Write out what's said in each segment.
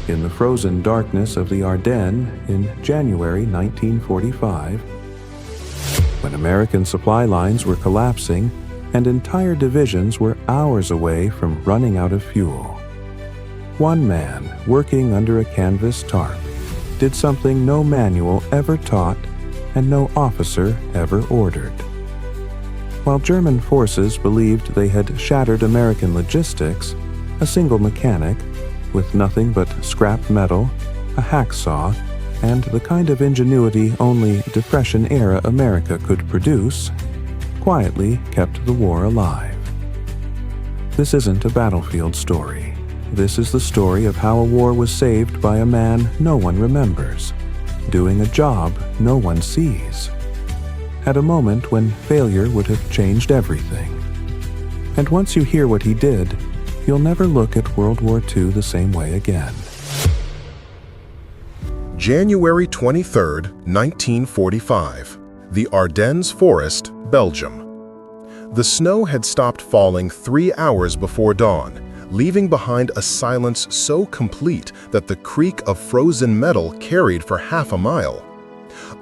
In the frozen darkness of the Ardennes in January 1945, when American supply lines were collapsing and entire divisions were hours away from running out of fuel. One man, working under a canvas tarp, did something no manual ever taught and no officer ever ordered. While German forces believed they had shattered American logistics, a single mechanic, with nothing but scrap metal, a hacksaw, and the kind of ingenuity only Depression-era America could produce, quietly kept the war alive. This isn't a battlefield story. This is the story of how a war was saved by a man no one remembers, doing a job no one sees, at a moment when failure would have changed everything. And once you hear what he did, you'll never look at World War II the same way again. January 23, 1945. The Ardennes Forest, Belgium. The snow had stopped falling 3 hours before dawn, leaving behind a silence so complete that the creak of frozen metal carried for half a mile.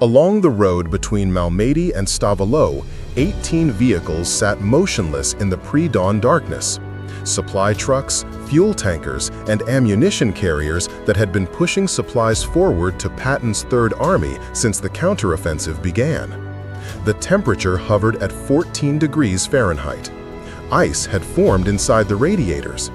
Along the road between Malmedy and Stavelot, 18 vehicles sat motionless in the pre-dawn darkness. Supply trucks, fuel tankers, and ammunition carriers that had been pushing supplies forward to Patton's Third Army since the counteroffensive began. The temperature hovered at 14 degrees Fahrenheit. Ice had formed inside the radiators.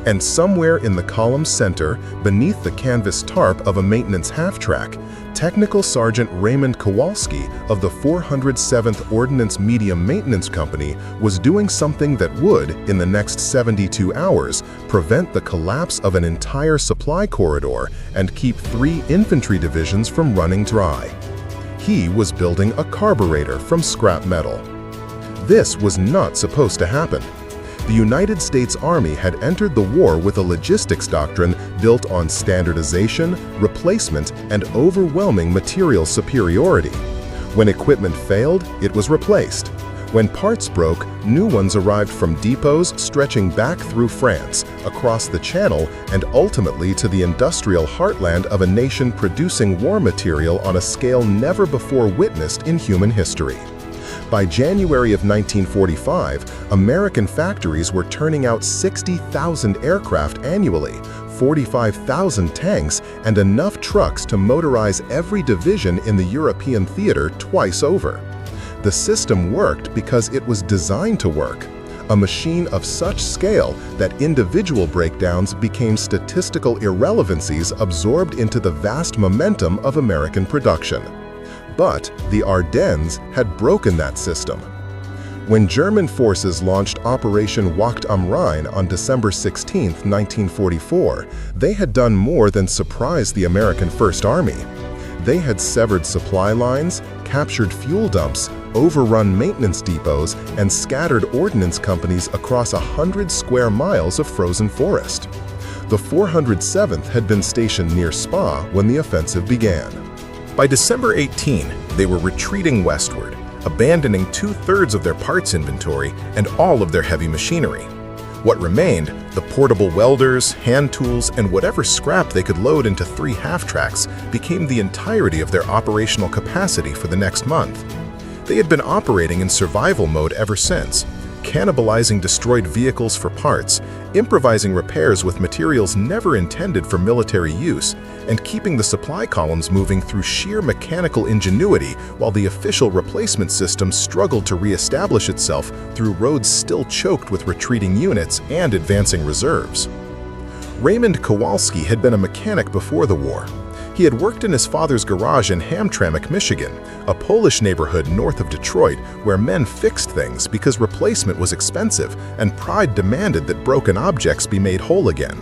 And somewhere in the column's center, beneath the canvas tarp of a maintenance half-track, Technical Sergeant Raymond Kowalski of the 407th Ordnance Medium Maintenance Company was doing something that would, in the next 72 hours, prevent the collapse of an entire supply corridor and keep 3 infantry divisions from running dry. He was building a carburetor from scrap metal. This was not supposed to happen. The United States Army had entered the war with a logistics doctrine built on standardization, replacement, and overwhelming material superiority. When equipment failed, it was replaced. When parts broke, new ones arrived from depots stretching back through France, across the Channel, and ultimately to the industrial heartland of a nation producing war material on a scale never before witnessed in human history. By January of 1945, American factories were turning out 60,000 aircraft annually, 45,000 tanks, and enough trucks to motorize every division in the European theater twice over. The system worked because it was designed to work, a machine of such scale that individual breakdowns became statistical irrelevancies absorbed into the vast momentum of American production. But the Ardennes had broken that system. When German forces launched Operation Wacht am Rhein on December 16, 1944, they had done more than surprise the American First Army. They had severed supply lines, captured fuel dumps, overrun maintenance depots, and scattered ordnance companies across 100 square miles of frozen forest. The 407th had been stationed near Spa when the offensive began. By December 18, they were retreating westward, abandoning 2/3 of their parts inventory and all of their heavy machinery. What remained, the portable welders, hand tools, and whatever scrap they could load into 3 half-tracks, became the entirety of their operational capacity for the next month. They had been operating in survival mode ever since, cannibalizing destroyed vehicles for parts, improvising repairs with materials never intended for military use, and keeping the supply columns moving through sheer mechanical ingenuity while the official replacement system struggled to re-establish itself through roads still choked with retreating units and advancing reserves. Raymond Kowalski had been a mechanic before the war. He had worked in his father's garage in Hamtramck, Michigan, a Polish neighborhood north of Detroit where men fixed things because replacement was expensive and pride demanded that broken objects be made whole again.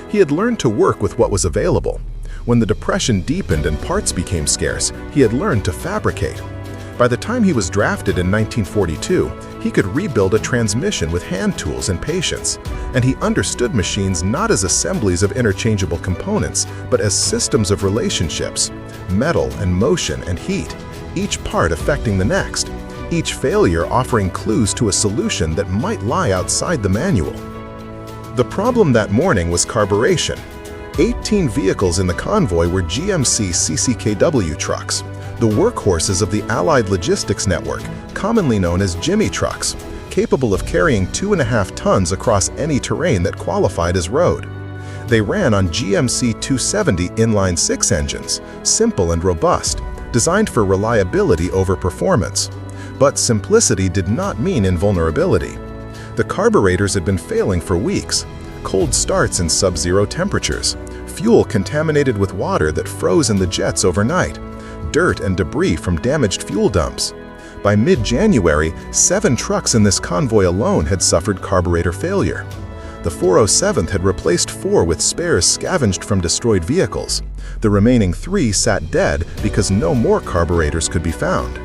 He had learned to work with what was available. When the Depression deepened and parts became scarce, he had learned to fabricate. By the time he was drafted in 1942, he could rebuild a transmission with hand tools and patience, and he understood machines not as assemblies of interchangeable components, but as systems of relationships, metal and motion and heat, each part affecting the next, each failure offering clues to a solution that might lie outside the manual. The problem that morning was carburation. 18 vehicles in the convoy were GMC CCKW trucks, the workhorses of the Allied logistics network, commonly known as Jimmy trucks, capable of carrying 2.5 tons across any terrain that qualified as road. They ran on GMC 270 inline-6 engines, simple and robust, designed for reliability over performance. But simplicity did not mean invulnerability. The carburetors had been failing for weeks. Cold starts in sub-zero temperatures, fuel contaminated with water that froze in the jets overnight, dirt and debris from damaged fuel dumps. By mid-January, 7 trucks in this convoy alone had suffered carburetor failure. The 407th had replaced 4 with spares scavenged from destroyed vehicles. The remaining 3 sat dead because no more carburetors could be found.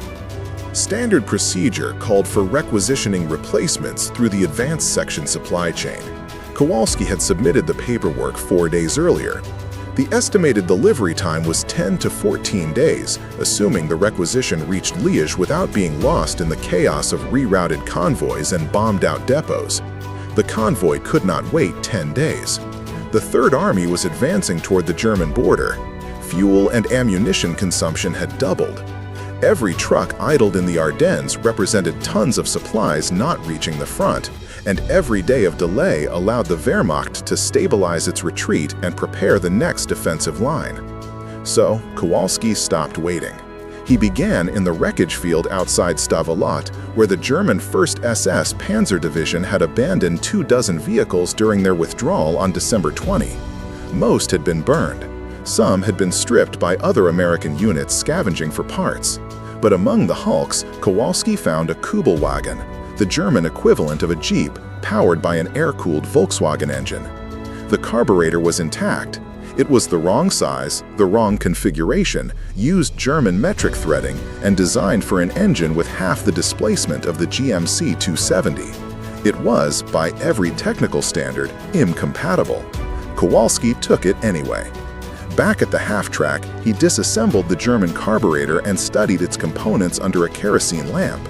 Standard procedure called for requisitioning replacements through the advanced section supply chain. Kowalski had submitted the paperwork 4 days earlier. The estimated delivery time was 10 to 14 days, assuming the requisition reached Liège without being lost in the chaos of rerouted convoys and bombed-out depots. The convoy could not wait 10 days. The Third Army was advancing toward the German border. Fuel and ammunition consumption had doubled. Every truck idled in the Ardennes represented tons of supplies not reaching the front, and every day of delay allowed the Wehrmacht to stabilize its retreat and prepare the next defensive line. So, Kowalski stopped waiting. He began in the wreckage field outside Stavelot, where the German 1st SS Panzer Division had abandoned 24 vehicles during their withdrawal on December 20. Most had been burned. Some had been stripped by other American units scavenging for parts. But among the hulks, Kowalski found a Kübelwagen, the German equivalent of a Jeep, powered by an air-cooled Volkswagen engine. The carburetor was intact. It was the wrong size, the wrong configuration, used German metric threading, and designed for an engine with half the displacement of the GMC 270. It was, by every technical standard, incompatible. Kowalski took it anyway. Back at the half-track, he disassembled the German carburetor and studied its components under a kerosene lamp.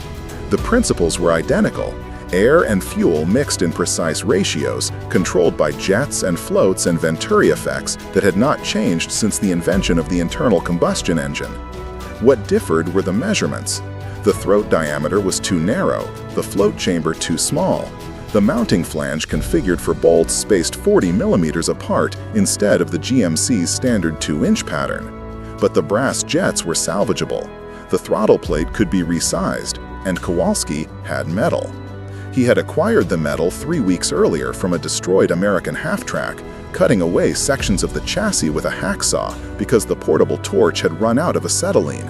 The principles were identical: air and fuel mixed in precise ratios, controlled by jets and floats and venturi effects that had not changed since the invention of the internal combustion engine. What differed were the measurements. The throat diameter was too narrow, the float chamber too small. The mounting flange configured for bolts spaced 40 millimeters apart instead of the GMC's standard 2-inch pattern. But the brass jets were salvageable. The throttle plate could be resized, and Kowalski had metal. He had acquired the metal 3 weeks earlier from a destroyed American half-track, cutting away sections of the chassis with a hacksaw because the portable torch had run out of acetylene.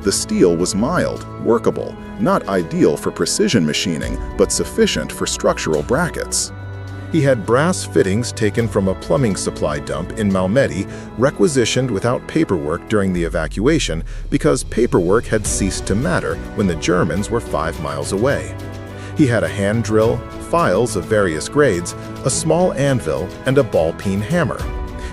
The steel was mild, workable, not ideal for precision machining, but sufficient for structural brackets. He had brass fittings taken from a plumbing supply dump in Malmedy, requisitioned without paperwork during the evacuation because paperwork had ceased to matter when the Germans were 5 miles away. He had a hand drill, files of various grades, a small anvil, and a ball-peen hammer.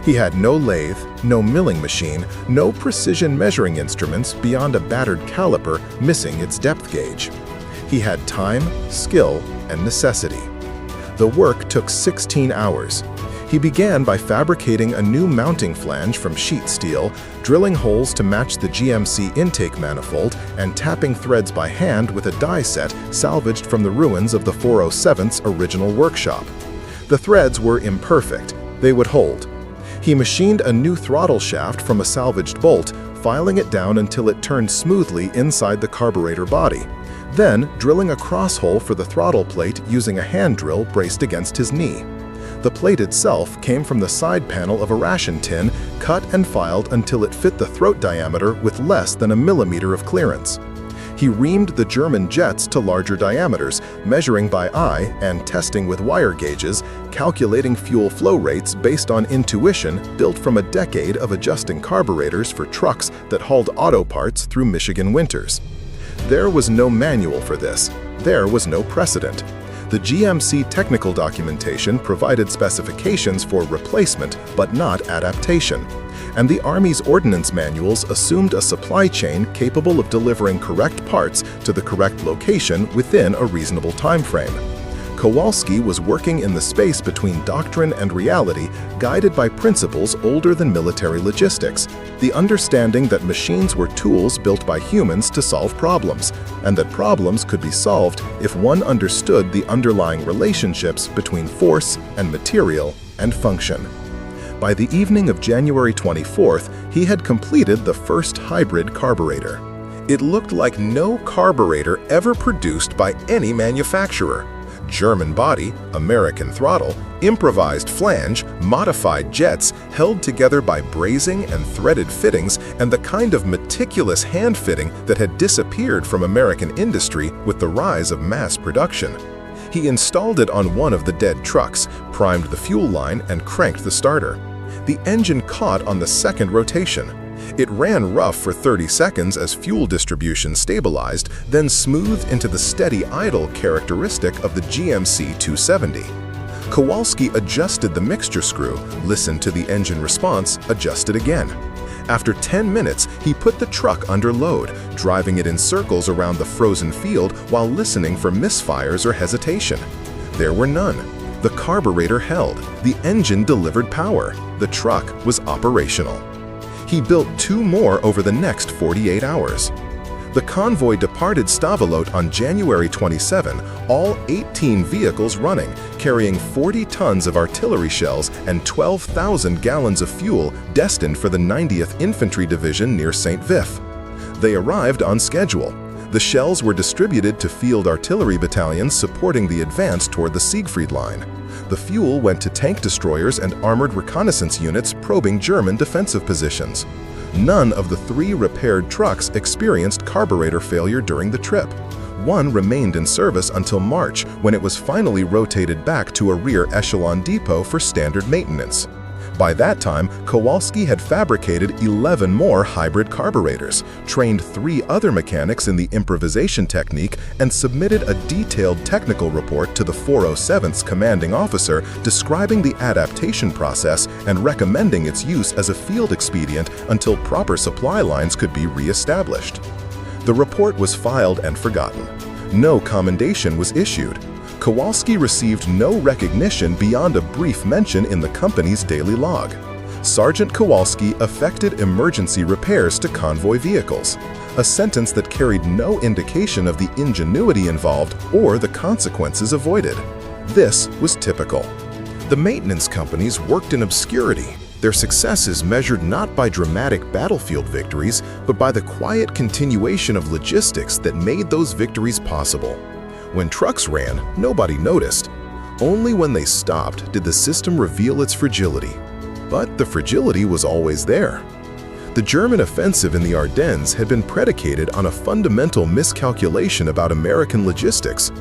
He had no lathe, no milling machine, no precision measuring instruments beyond a battered caliper missing its depth gauge. He had time, skill, and necessity. The work took 16 hours. He began by fabricating a new mounting flange from sheet steel, drilling holes to match the GMC intake manifold, and tapping threads by hand with a die set salvaged from the ruins of the 407th's original workshop. The threads were imperfect. They would hold. He machined a new throttle shaft from a salvaged bolt, filing it down until it turned smoothly inside the carburetor body, then drilling a cross hole for the throttle plate using a hand drill braced against his knee. The plate itself came from the side panel of a ration tin, cut and filed until it fit the throat diameter with less than a millimeter of clearance. He reamed the German jets to larger diameters, measuring by eye and testing with wire gauges, calculating fuel flow rates based on intuition built from a decade of adjusting carburetors for trucks that hauled auto parts through Michigan winters. There was no manual for this. There was no precedent. The GMC technical documentation provided specifications for replacement but not adaptation, and the Army's ordnance manuals assumed a supply chain capable of delivering correct parts to the correct location within a reasonable time frame. Kowalski was working in the space between doctrine and reality, guided by principles older than military logistics, the understanding that machines were tools built by humans to solve problems, and that problems could be solved if one understood the underlying relationships between force and material and function. By the evening of January 24th, he had completed the first hybrid carburetor. It looked like no carburetor ever produced by any manufacturer. German body, American throttle, improvised flange, modified jets held together by brazing and threaded fittings, and the kind of meticulous hand fitting that had disappeared from American industry with the rise of mass production. He installed it on one of the dead trucks, primed the fuel line, and cranked the starter. The engine caught on the second rotation. It ran rough for 30 seconds as fuel distribution stabilized, then smoothed into the steady idle characteristic of the GMC 270. Kowalski adjusted the mixture screw, listened to the engine response, adjusted again. After 10 minutes, he put the truck under load, driving it in circles around the frozen field while listening for misfires or hesitation. There were none. The carburetor held. The engine delivered power. The truck was operational. He built 2 more over the next 48 hours. The convoy departed Stavelot on January 27, all 18 vehicles running, carrying 40 tons of artillery shells and 12,000 gallons of fuel destined for the 90th Infantry Division near St. Vif. They arrived on schedule. The shells were distributed to field artillery battalions supporting the advance toward the Siegfried Line. The fuel went to tank destroyers and armored reconnaissance units probing German defensive positions. None of the 3 repaired trucks experienced carburetor failure during the trip. One remained in service until March, when it was finally rotated back to a rear echelon depot for standard maintenance. By that time, Kowalski had fabricated 11 more hybrid carburetors, trained 3 other mechanics in the improvisation technique, and submitted a detailed technical report to the 407th's commanding officer describing the adaptation process and recommending its use as a field expedient until proper supply lines could be re-established. The report was filed and forgotten. No commendation was issued. Kowalski received no recognition beyond a brief mention in the company's daily log. Sergeant Kowalski effected emergency repairs to convoy vehicles, a sentence that carried no indication of the ingenuity involved or the consequences avoided. This was typical. The maintenance companies worked in obscurity. Their success is measured not by dramatic battlefield victories, but by the quiet continuation of logistics that made those victories possible. When trucks ran, nobody noticed. Only when they stopped did the system reveal its fragility. But the fragility was always there. The German offensive in the Ardennes had been predicated on a fundamental miscalculation about American logistics.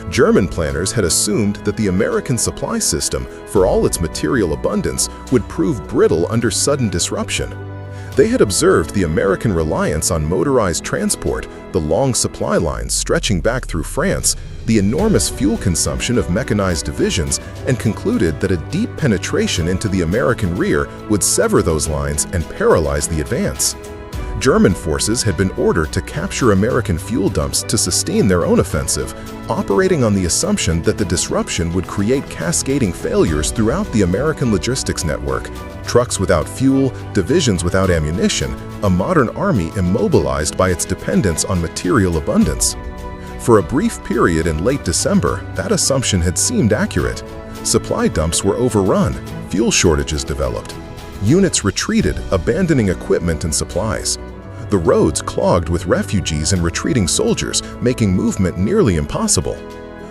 German planners had assumed that the American supply system, for all its material abundance, would prove brittle under sudden disruption. They had observed the American reliance on motorized transport, the long supply lines stretching back through France, the enormous fuel consumption of mechanized divisions, and concluded that a deep penetration into the American rear would sever those lines and paralyze the advance. German forces had been ordered to capture American fuel dumps to sustain their own offensive, operating on the assumption that the disruption would create cascading failures throughout the American logistics network. Trucks without fuel, divisions without ammunition, a modern army immobilized by its dependence on material abundance. For a brief period in late December, that assumption had seemed accurate. Supply dumps were overrun, fuel shortages developed. Units retreated, abandoning equipment and supplies. The roads clogged with refugees and retreating soldiers, making movement nearly impossible.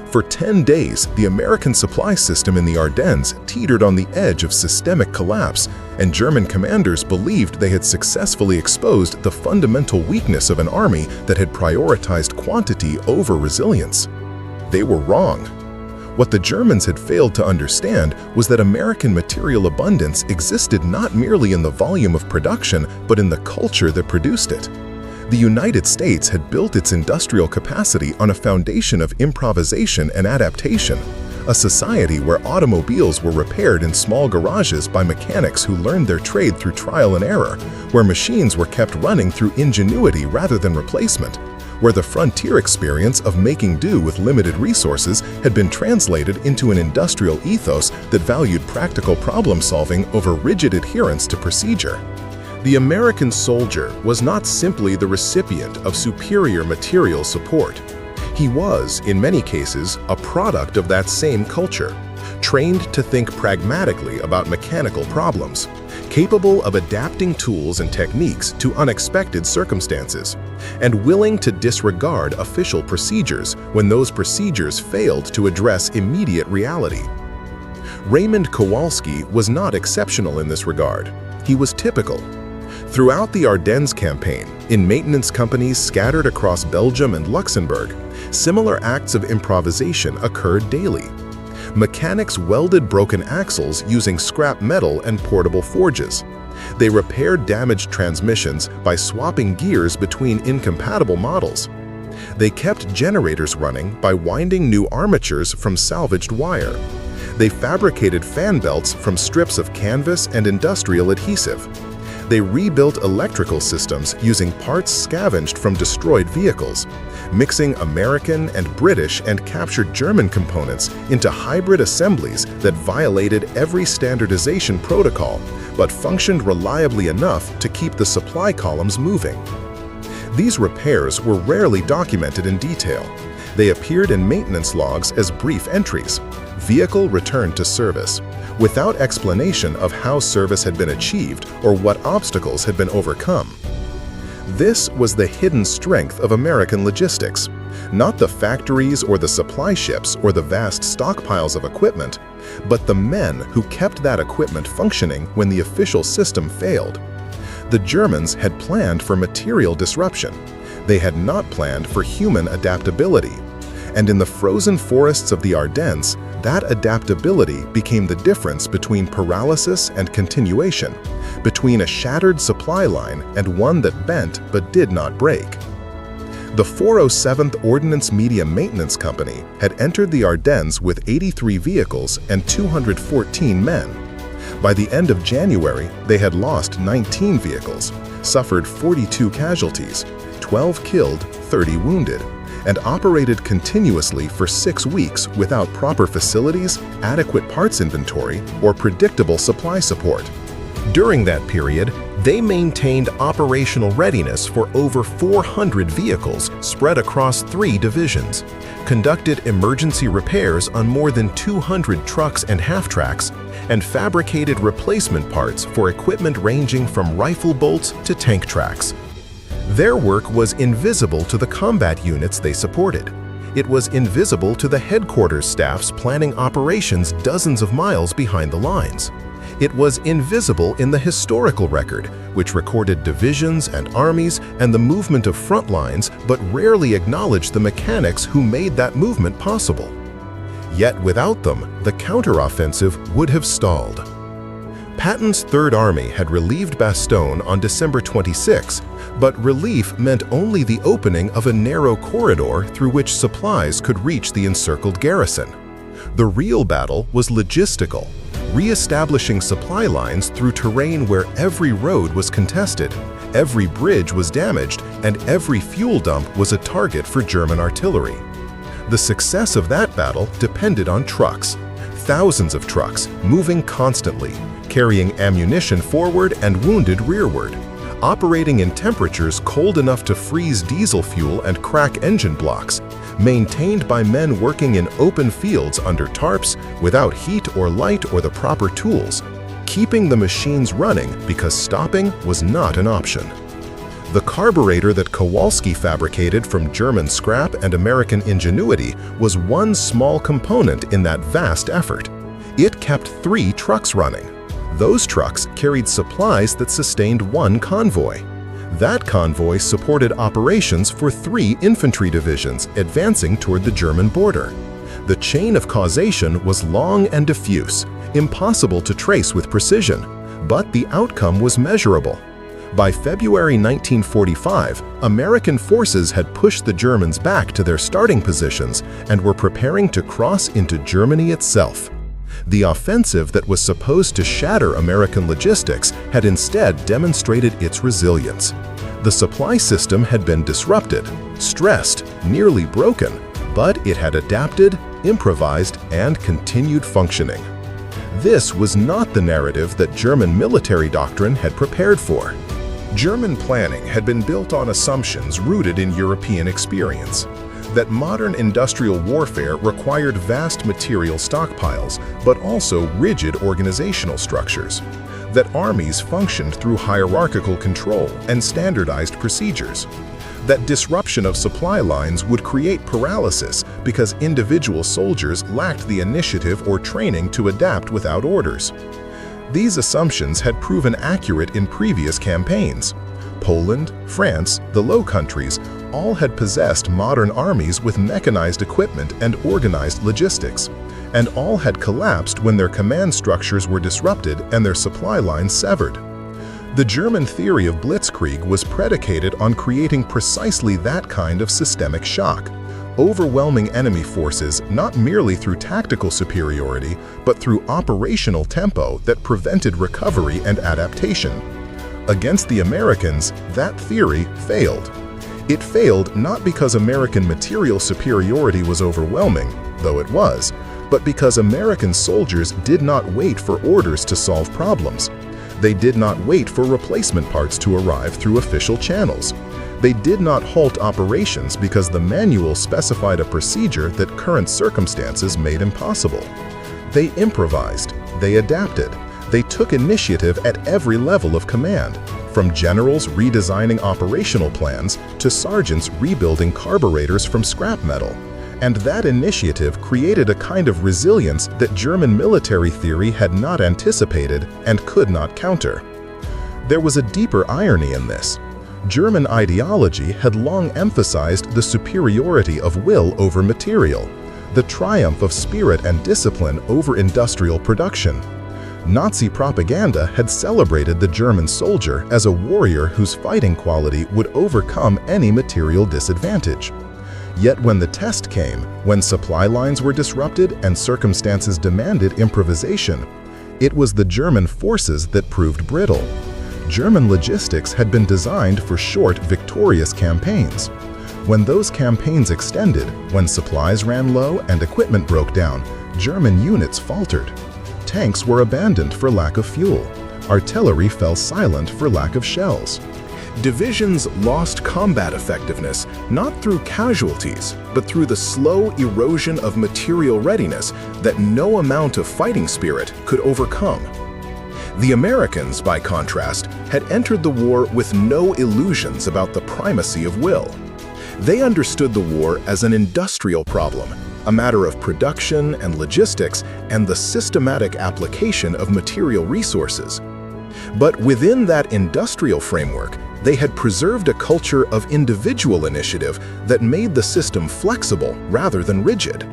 For 10 days, the American supply system in the Ardennes teetered on the edge of systemic collapse, and German commanders believed they had successfully exposed the fundamental weakness of an army that had prioritized quantity over resilience. They were wrong. What the Germans had failed to understand was that American material abundance existed not merely in the volume of production, but in the culture that produced it. The United States had built its industrial capacity on a foundation of improvisation and adaptation, a society where automobiles were repaired in small garages by mechanics who learned their trade through trial and error, where machines were kept running through ingenuity rather than replacement, where the frontier experience of making do with limited resources had been translated into an industrial ethos that valued practical problem-solving over rigid adherence to procedure. The American soldier was not simply the recipient of superior material support. He was, in many cases, a product of that same culture, trained to think pragmatically about mechanical problems, capable of adapting tools and techniques to unexpected circumstances, and willing to disregard official procedures when those procedures failed to address immediate reality. Raymond Kowalski was not exceptional in this regard. He was typical. Throughout the Ardennes campaign, in maintenance companies scattered across Belgium and Luxembourg, similar acts of improvisation occurred daily. Mechanics welded broken axles using scrap metal and portable forges. They repaired damaged transmissions by swapping gears between incompatible models. They kept generators running by winding new armatures from salvaged wire. They fabricated fan belts from strips of canvas and industrial adhesive. They rebuilt electrical systems using parts scavenged from destroyed vehicles, mixing American and British and captured German components into hybrid assemblies that violated every standardization protocol, but functioned reliably enough to keep the supply columns moving. These repairs were rarely documented in detail. They appeared in maintenance logs as brief entries. Vehicle returned to service, without explanation of how service had been achieved or what obstacles had been overcome. This was the hidden strength of American logistics, not the factories or the supply ships or the vast stockpiles of equipment, but the men who kept that equipment functioning when the official system failed. The Germans had planned for material disruption. They had not planned for human adaptability. And in the frozen forests of the Ardennes, that adaptability became the difference between paralysis and continuation, between a shattered supply line and one that bent but did not break. The 407th Ordnance Medium Maintenance Company had entered the Ardennes with 83 vehicles and 214 men. By the end of January, they had lost 19 vehicles, suffered 42 casualties, 12 killed, 30 wounded, and operated continuously for 6 weeks without proper facilities, adequate parts inventory, or predictable supply support. During that period, they maintained operational readiness for over 400 vehicles spread across 3 divisions, conducted emergency repairs on more than 200 trucks and half-tracks, and fabricated replacement parts for equipment ranging from rifle bolts to tank tracks. Their work was invisible to the combat units they supported. It was invisible to the headquarters staffs planning operations dozens of miles behind the lines. It was invisible in the historical record, which recorded divisions and armies and the movement of front lines, but rarely acknowledged the mechanics who made that movement possible. Yet without them, the counteroffensive would have stalled. Patton's Third Army had relieved Bastogne on December 26, but relief meant only the opening of a narrow corridor through which supplies could reach the encircled garrison. The real battle was logistical, re-establishing supply lines through terrain where every road was contested, every bridge was damaged, and every fuel dump was a target for German artillery. The success of that battle depended on trucks, thousands of trucks moving constantly, carrying ammunition forward and wounded rearward, operating in temperatures cold enough to freeze diesel fuel and crack engine blocks, maintained by men working in open fields under tarps without heat or light or the proper tools, keeping the machines running because stopping was not an option. The carburetor that Kowalski fabricated from German scrap and American ingenuity was one small component in that vast effort. It kept 3 trucks running. Those trucks carried supplies that sustained 1 convoy. That convoy supported operations for 3 infantry divisions advancing toward the German border. The chain of causation was long and diffuse, impossible to trace with precision, but the outcome was measurable. By February 1945, American forces had pushed the Germans back to their starting positions and were preparing to cross into Germany itself. The offensive that was supposed to shatter American logistics had instead demonstrated its resilience. The supply system had been disrupted, stressed, nearly broken, but it had adapted, improvised, and continued functioning. This was not the narrative that German military doctrine had prepared for. German planning had been built on assumptions rooted in European experience, that modern industrial warfare required vast material stockpiles, but also rigid organizational structures, that armies functioned through hierarchical control and standardized procedures, that disruption of supply lines would create paralysis because individual soldiers lacked the initiative or training to adapt without orders. These assumptions had proven accurate in previous campaigns. Poland, France, the Low Countries all had possessed modern armies with mechanized equipment and organized logistics, and all had collapsed when their command structures were disrupted and their supply lines severed. The German theory of blitzkrieg was predicated on creating precisely that kind of systemic shock, overwhelming enemy forces not merely through tactical superiority, but through operational tempo that prevented recovery and adaptation. Against the Americans, that theory failed. It failed not because American material superiority was overwhelming, though it was, but because American soldiers did not wait for orders to solve problems. They did not wait for replacement parts to arrive through official channels. They did not halt operations because the manual specified a procedure that current circumstances made impossible. They improvised, they adapted, they took initiative at every level of command, from generals redesigning operational plans to sergeants rebuilding carburetors from scrap metal. And that initiative created a kind of resilience that German military theory had not anticipated and could not counter. There was a deeper irony in this. German ideology had long emphasized the superiority of will over material, the triumph of spirit and discipline over industrial production. Nazi propaganda had celebrated the German soldier as a warrior whose fighting quality would overcome any material disadvantage. Yet when the test came, when supply lines were disrupted and circumstances demanded improvisation, it was the German forces that proved brittle. German logistics had been designed for short, victorious campaigns. When those campaigns extended, when supplies ran low and equipment broke down, German units faltered. Tanks were abandoned for lack of fuel. Artillery fell silent for lack of shells. Divisions lost combat effectiveness not through casualties, but through the slow erosion of material readiness that no amount of fighting spirit could overcome. The Americans, by contrast, had entered the war with no illusions about the primacy of will. They understood the war as an industrial problem, a matter of production and logistics and the systematic application of material resources. But within that industrial framework, they had preserved a culture of individual initiative that made the system flexible rather than rigid.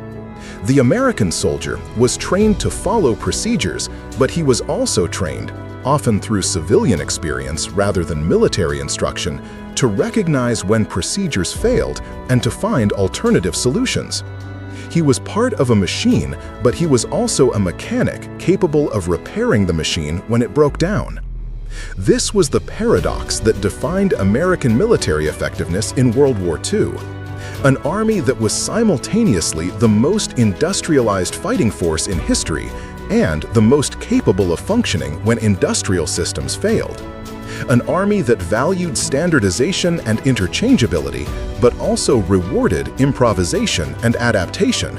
The American soldier was trained to follow procedures, but he was also trained, often through civilian experience rather than military instruction, to recognize when procedures failed and to find alternative solutions. He was part of a machine, but he was also a mechanic capable of repairing the machine when it broke down. This was the paradox that defined American military effectiveness in World War II. An army that was simultaneously the most industrialized fighting force in history and the most capable of functioning when industrial systems failed. An army that valued standardization and interchangeability, but also rewarded improvisation and adaptation.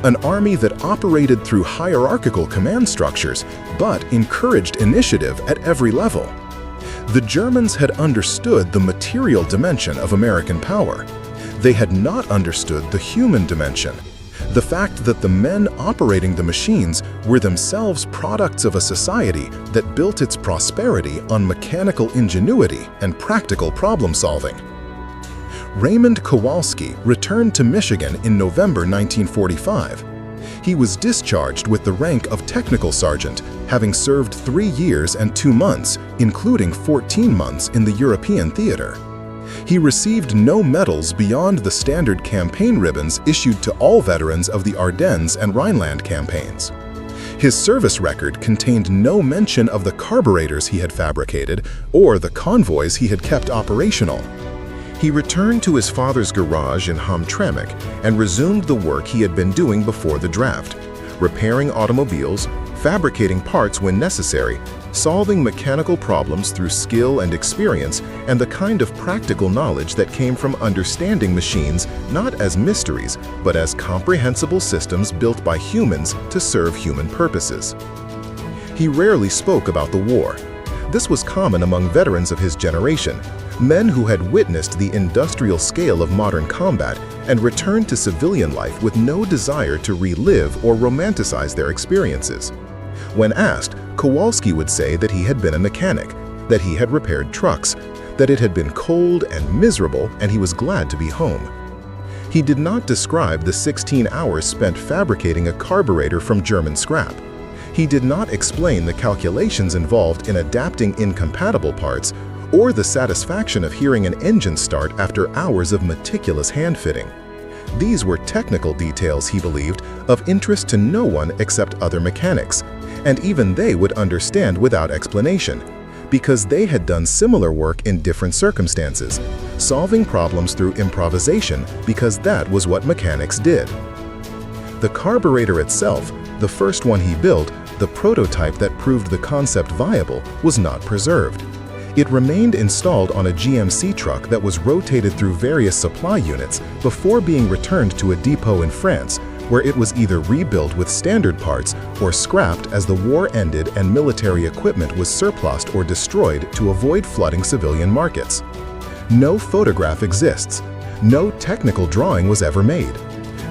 An army that operated through hierarchical command structures, but encouraged initiative at every level. The Germans had understood the material dimension of American power. They had not understood the human dimension. The fact that the men operating the machines were themselves products of a society that built its prosperity on mechanical ingenuity and practical problem-solving. Raymond Kowalski returned to Michigan in November 1945. He was discharged with the rank of technical sergeant, having served 3 years and 2 months, including 14 months in the European theater. He received no medals beyond the standard campaign ribbons issued to all veterans of the Ardennes and Rhineland campaigns. His service record contained no mention of the carburetors he had fabricated or the convoys he had kept operational. He returned to his father's garage in Hamtramck and resumed the work he had been doing before the draft, repairing automobiles, fabricating parts when necessary, solving mechanical problems through skill and experience, and the kind of practical knowledge that came from understanding machines not as mysteries, but as comprehensible systems built by humans to serve human purposes. He rarely spoke about the war. This was common among veterans of his generation, men who had witnessed the industrial scale of modern combat and returned to civilian life with no desire to relive or romanticize their experiences. When asked, Kowalski would say that he had been a mechanic, that he had repaired trucks, that it had been cold and miserable and he was glad to be home. He did not describe the 16 hours spent fabricating a carburetor from German scrap. He did not explain the calculations involved in adapting incompatible parts or the satisfaction of hearing an engine start after hours of meticulous hand-fitting. These were technical details, he believed, of interest to no one except other mechanics, and even they would understand without explanation, because they had done similar work in different circumstances, solving problems through improvisation because that was what mechanics did. The carburetor itself, the first one he built, the prototype that proved the concept viable, was not preserved. It remained installed on a GMC truck that was rotated through various supply units before being returned to a depot in France, where it was either rebuilt with standard parts or scrapped as the war ended and military equipment was surplused or destroyed to avoid flooding civilian markets. No photograph exists. No technical drawing was ever made.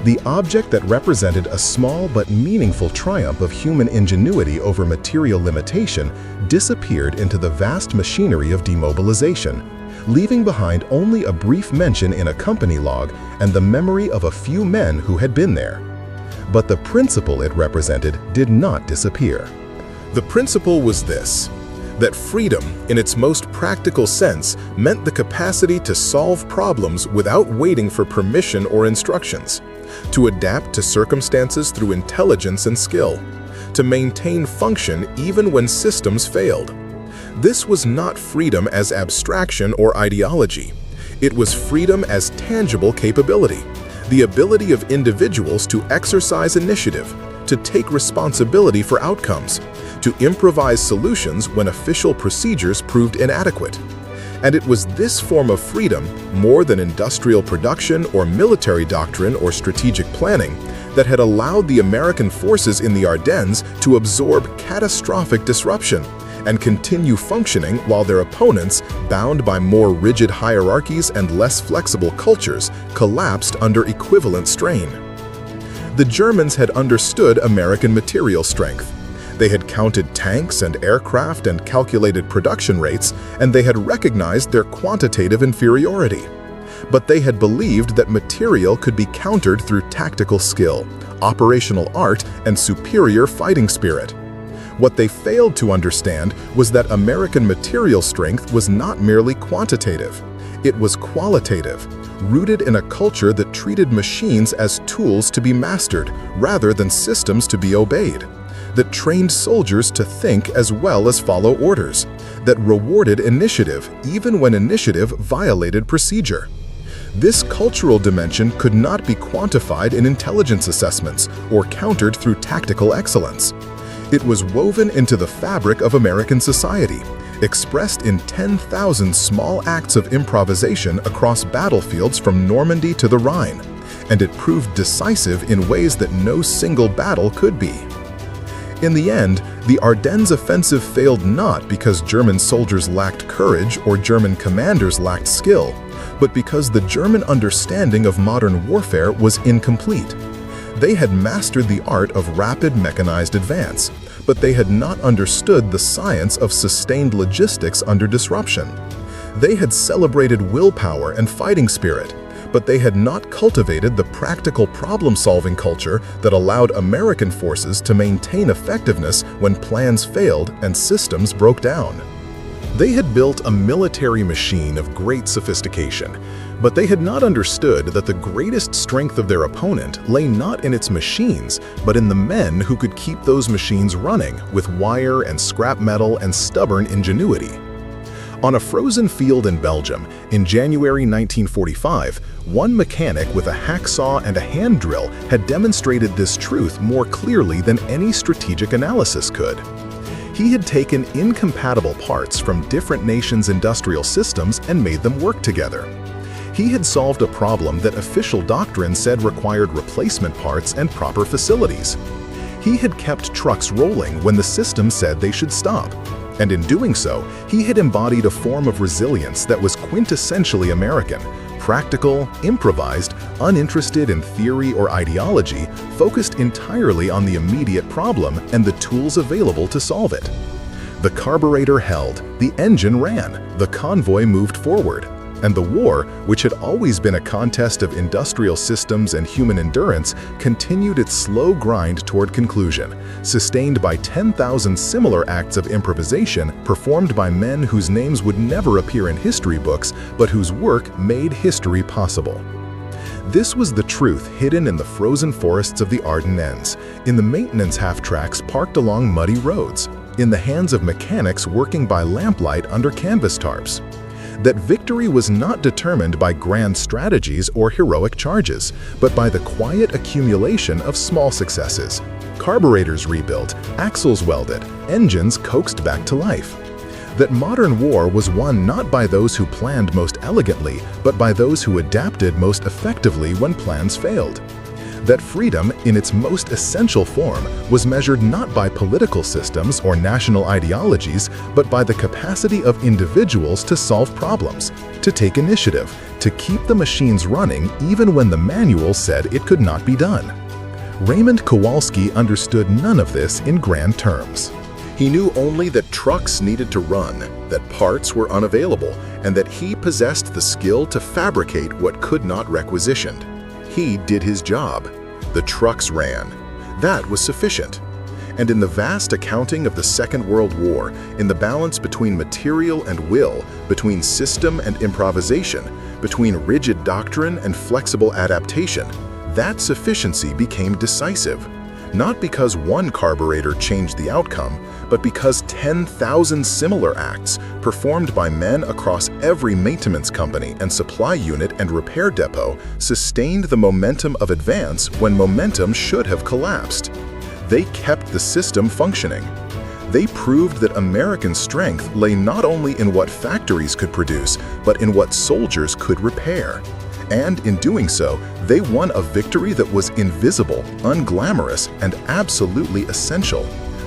The object that represented a small but meaningful triumph of human ingenuity over material limitation disappeared into the vast machinery of demobilization, leaving behind only a brief mention in a company log and the memory of a few men who had been there. But the principle it represented did not disappear. The principle was this: that freedom, in its most practical sense, meant the capacity to solve problems without waiting for permission or instructions, to adapt to circumstances through intelligence and skill, to maintain function even when systems failed. This was not freedom as abstraction or ideology. It was freedom as tangible capability, the ability of individuals to exercise initiative, to take responsibility for outcomes, to improvise solutions when official procedures proved inadequate. And it was this form of freedom, more than industrial production or military doctrine or strategic planning, that had allowed the American forces in the Ardennes to absorb catastrophic disruption and continue functioning while their opponents, bound by more rigid hierarchies and less flexible cultures, collapsed under equivalent strain. The Germans had understood American material strength. They had counted tanks and aircraft and calculated production rates, and they had recognized their quantitative inferiority. But they had believed that material could be countered through tactical skill, operational art, and superior fighting spirit. What they failed to understand was that American material strength was not merely quantitative. It was qualitative, rooted in a culture that treated machines as tools to be mastered rather than systems to be obeyed, that trained soldiers to think as well as follow orders, that rewarded initiative even when initiative violated procedure. This cultural dimension could not be quantified in intelligence assessments or countered through tactical excellence. It was woven into the fabric of American society, expressed in 10,000 small acts of improvisation across battlefields from Normandy to the Rhine, and it proved decisive in ways that no single battle could be. In the end, the Ardennes offensive failed not because German soldiers lacked courage or German commanders lacked skill, but because the German understanding of modern warfare was incomplete. They had mastered the art of rapid mechanized advance, but they had not understood the science of sustained logistics under disruption. They had celebrated willpower and fighting spirit, but they had not cultivated the practical problem-solving culture that allowed American forces to maintain effectiveness when plans failed and systems broke down. They had built a military machine of great sophistication, but they had not understood that the greatest strength of their opponent lay not in its machines, but in the men who could keep those machines running with wire and scrap metal and stubborn ingenuity. On a frozen field in Belgium, in January 1945, one mechanic with a hacksaw and a hand drill had demonstrated this truth more clearly than any strategic analysis could. He had taken incompatible parts from different nations' industrial systems and made them work together. He had solved a problem that official doctrine said required replacement parts and proper facilities. He had kept trucks rolling when the system said they should stop. And in doing so, he had embodied a form of resilience that was quintessentially American, practical, improvised, uninterested in theory or ideology, focused entirely on the immediate problem and the tools available to solve it. The carburetor held, the engine ran, the convoy moved forward. And the war, which had always been a contest of industrial systems and human endurance, continued its slow grind toward conclusion, sustained by 10,000 similar acts of improvisation performed by men whose names would never appear in history books, but whose work made history possible. This was the truth hidden in the frozen forests of the Ardennes, in the maintenance half-tracks parked along muddy roads, in the hands of mechanics working by lamplight under canvas tarps. That victory was not determined by grand strategies or heroic charges, but by the quiet accumulation of small successes. Carburetors rebuilt, axles welded, engines coaxed back to life. That modern war was won not by those who planned most elegantly, but by those who adapted most effectively when plans failed. That freedom, in its most essential form, was measured not by political systems or national ideologies, but by the capacity of individuals to solve problems, to take initiative, to keep the machines running even when the manual said it could not be done. Raymond Kowalski understood none of this in grand terms. He knew only that trucks needed to run, that parts were unavailable, and that he possessed the skill to fabricate what could not requisitioned. He did his job. The trucks ran. That was sufficient. And in the vast accounting of the Second World War, in the balance between material and will, between system and improvisation, between rigid doctrine and flexible adaptation, that sufficiency became decisive. Not because one carburetor changed the outcome, but because 10,000 similar acts, performed by men across every maintenance company and supply unit and repair depot, sustained the momentum of advance when momentum should have collapsed. They kept the system functioning. They proved that American strength lay not only in what factories could produce, but in what soldiers could repair. And in doing so, they won a victory that was invisible, unglamorous, and absolutely essential.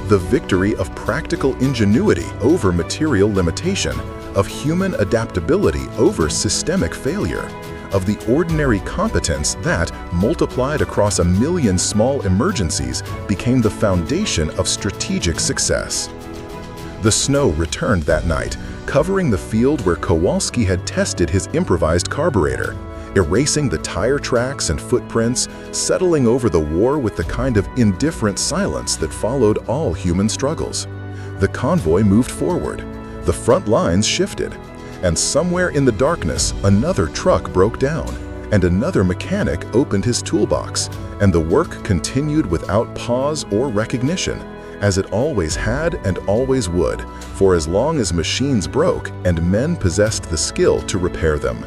The victory of practical ingenuity over material limitation, of human adaptability over systemic failure, of the ordinary competence that, multiplied across 1 million small emergencies, became the foundation of strategic success. The snow returned that night, covering the field where Kowalski had tested his improvised carburetor, erasing the tire tracks and footprints, settling over the war with the kind of indifferent silence that followed all human struggles. The convoy moved forward. The front lines shifted. And somewhere in the darkness, another truck broke down, and another mechanic opened his toolbox, and the work continued without pause or recognition, as it always had and always would, for as long as machines broke and men possessed the skill to repair them.